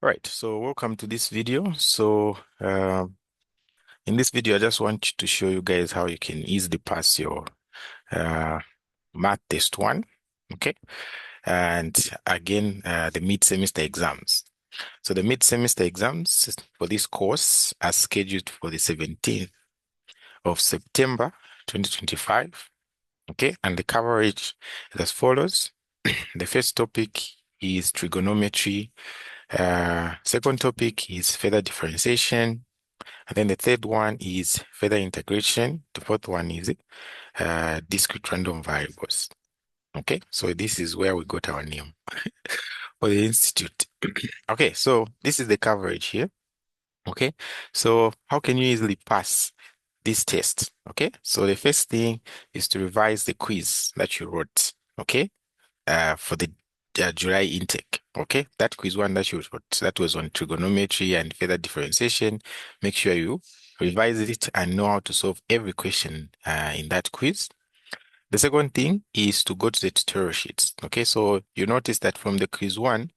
Right, so welcome to this video. In this video, I just want to show you guys how you can easily pass your uh, math test one, okay? And again, the mid-semester exams. So the mid-semester exams for this course are scheduled for the 17th of September 2025, okay? And the coverage is as follows. The first topic is trigonometry. Second topic is further differentiation. And then the third one is further integration. The fourth one is discrete random variables. Okay, so this is where we got our name for the institute. Okay, so this is the coverage here. Okay, so how can you easily pass this test? Okay, so the first thing is to revise the quiz that you wrote. Okay, for the July intake. Okay, that quiz one that you wrote, that was on trigonometry and further differentiation. Make sure you revise it and know how to solve every question in that quiz. The second thing is to go to the tutorial sheets. Okay, so you notice that from the quiz one,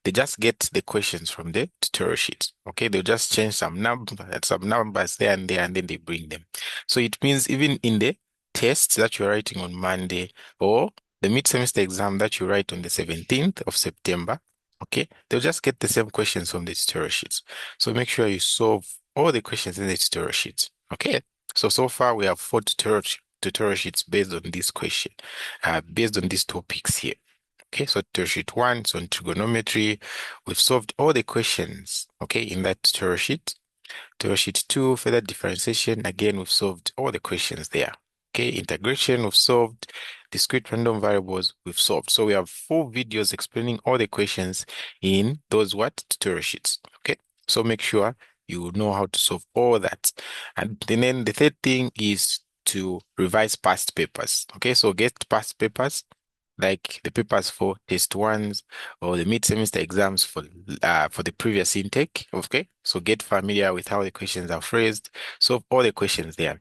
they just get the questions from the tutorial sheet. Okay, they'll just change some numbers there and there, and then they bring them. So it means even in the tests that you're writing on Monday or the mid-semester exam that you write on the 17th of September, okay, they'll just get the same questions from the tutorial sheets. So make sure you solve all the questions in the tutorial sheets. Okay, so far we have four tutorial sheets based on this question, based on these topics here. Okay, so tutorial sheet one is on trigonometry. We've solved all the questions, okay, in that tutorial sheet. Tutorial sheet two, further differentiation. Again, we've solved all the questions there. Okay, integration, we've solved. Discrete random variables, we've solved. So we have 4 videos explaining all the questions in those tutorial sheets. Okay, so make sure you know how to solve all that. And then the third thing is to revise past papers. Okay, so get past papers like the papers for test ones or the mid-semester exams for the previous intake. Okay, so get familiar with how the questions are phrased, solve all the questions there.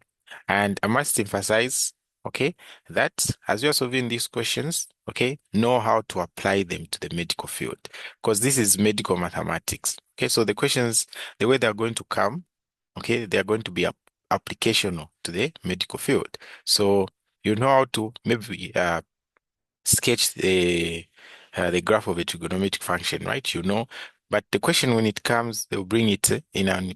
And I must emphasize, okay, that as you're solving these questions, okay, know how to apply them to the medical field because this is medical mathematics. Okay, so the questions, the way they're going to come, okay, they're going to be applicational to the medical field. So you know how to maybe sketch the graph of a trigonometric function, right? You know, but the question when it comes, they'll bring it in an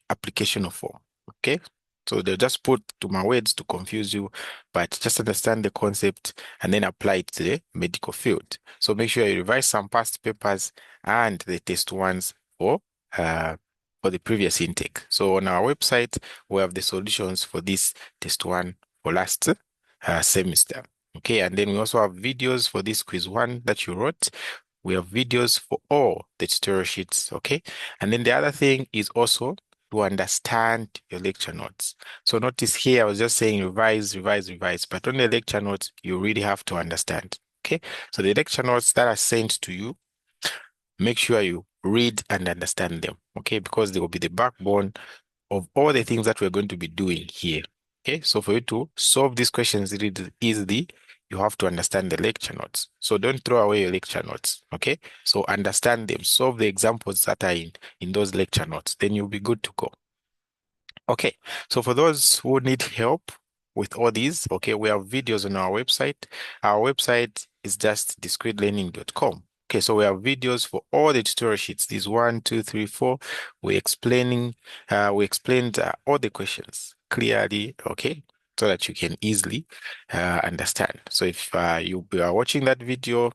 application of form. Okay, so they'll just put to my words to confuse you, but just understand the concept and then apply it to the medical field. So make sure you revise some past papers and the test ones uh for the previous intake. So on our website, we have the solutions for this test one for last semester. Okay, and then we also have videos for this quiz one that you wrote. We have videos for all the tutorial sheets, okay? And then the other thing is also to understand your lecture notes. So notice here, I was just saying revise, revise, revise, but on the lecture notes, you really have to understand, okay? So the lecture notes that are sent to you, make sure you read and understand them, okay? Because they will be the backbone of all the things that we're going to be doing here. Okay, so for you to solve these questions really easily, you have to understand the lecture notes. So don't throw away your lecture notes. Okay, so understand them, solve the examples that are in those lecture notes, then you'll be good to go. Okay, so for those who need help with all these, okay, we have videos on our website. Our website is just discretelearning.com. Okay, so we have videos for all the tutorial sheets. These 1, 2, 3, 4. We explained all the questions clearly, okay, so that you can easily understand. So if you are watching that video,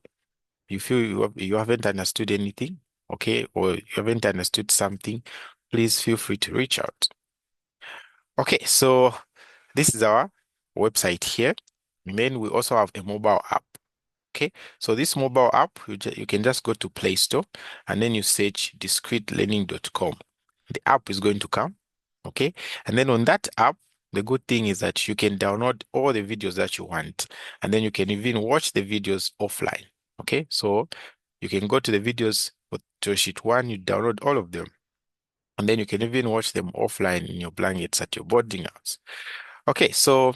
you feel you haven't understood anything, okay, or you haven't understood something, please feel free to reach out. Okay, so this is our website here. And then we also have a mobile app. Okay, so this mobile app, you can just go to Play Store and then you search discretelearning.com. The app is going to come. Okay, and then on that app, the good thing is that you can download all the videos that you want, and then you can even watch the videos offline. Okay, so you can go to the videos to sheet one, you download all of them, and then you can even watch them offline in your blankets at your boarding house. Okay, so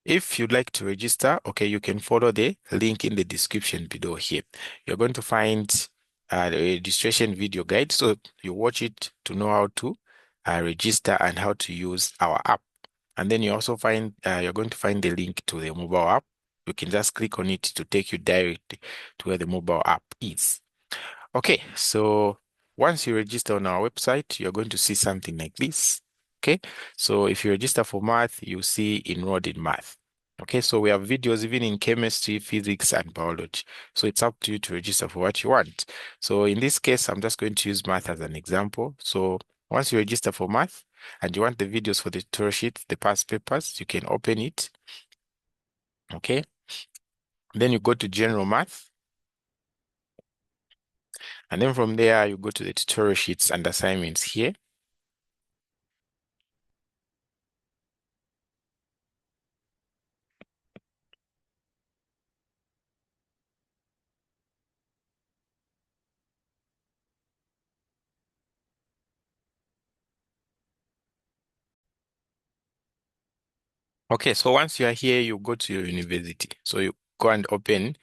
if you'd like to register, okay, you can follow the link in the description below here. You're going to find the registration video guide. So you watch it to know how to register and how to use our app. And then you also find, you're going to find the link to the mobile app. You can just click on it to take you directly to where the mobile app is. Okay, so once you register on our website, you're going to see something like this. Okay, so if you register for math, you see enrolled in math. Okay, so we have videos even in chemistry, physics, and biology. So it's up to you to register for what you want. So in this case, I'm just going to use math as an example. So once you register for math and you want the videos for the tutor sheet, the past papers, you can open it. Okay, then you go to general math. And then from there, you go to the tutorial sheets and assignments here. Okay, so once you are here, you go to your university. So you go and open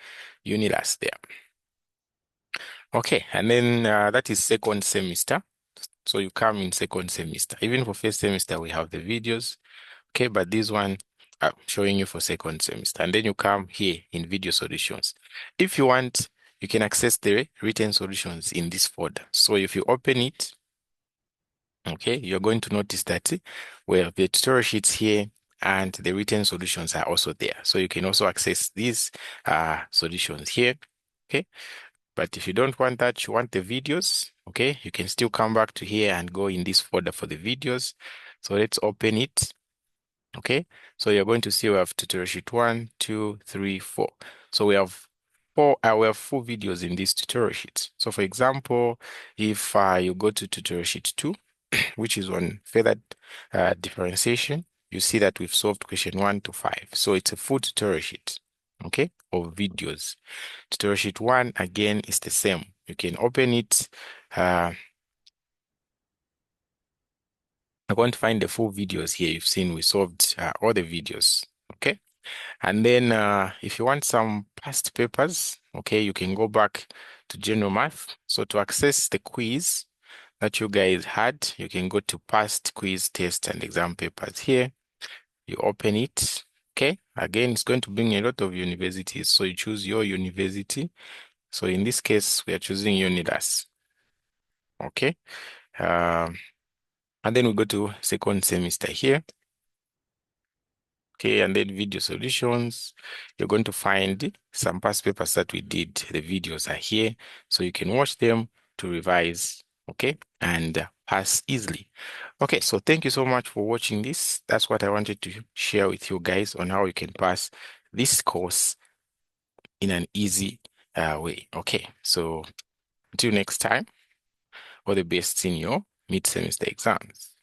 Unilus there. Okay, and then that is second semester. So you come in second semester. Even for first semester, we have the videos. Okay, but this one I'm showing you for second semester. And then you come here in video solutions. If you want, you can access the written solutions in this folder. So if you open it, okay, you're going to notice that we have the tutorial sheets here and the written solutions are also there. So you can also access these solutions here. Okay, but if you don't want that, you want the videos, okay, you can still come back to here and go in this folder for the videos. So let's open it. Okay, so you're going to see we have tutorial sheet 1, 2, 3, 4. So we have four videos in this tutorial sheet. So for example, if you go to tutorial sheet 2, which is on further differentiation, you see that we've solved question 1 to 5. So it's a full tutorial sheet, okay, of videos. Tutorial sheet 1, again, is the same. You can open it. You're going to find the full videos here. You've seen we solved all the videos, okay? And then if you want some past papers, okay, you can go back to general math. So to access the quiz that you guys had, you can go to past quiz test and exam papers here. You open it. Okay. Again, it's going to bring a lot of universities. So you choose your university. So in this case, we are choosing Unilus. Okay. Um, and then we go to second semester here. Okay, and then video solutions. You're going to find some past papers that we did. The videos are here, so you can watch them to revise, okay, and pass easily. Okay, so thank you so much for watching this. That's what I wanted to share with you guys on how you can pass this course in an easy way. Okay, so until next time, all the best in your mid-semester exams.